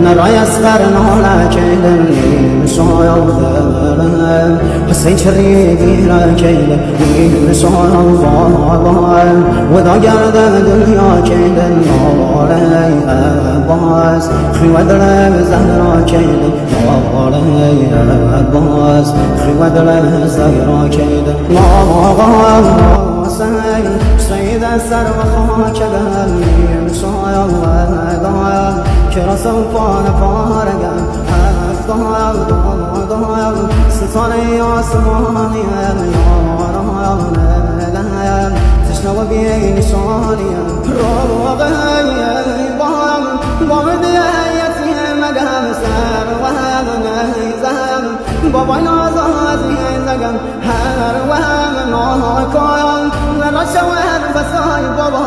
نرى يسخر نولا كيدن مسويا حسين شريدي لا كيدن مسويا وذا قرد دنيا كيدن مولاي أباس خواد زهرا كيدن مولاي أباس خواد زهرا كيدن سيد السر وخاكبا مسويا كرا سوفان فارقا أفضل ستاني عصماني يا تشنو بيني شانيا روغي بامدي يتي مقام سار وهم نهيزام بابا نازازي زقم هر وهم ناكايا نرشوه بساي بابا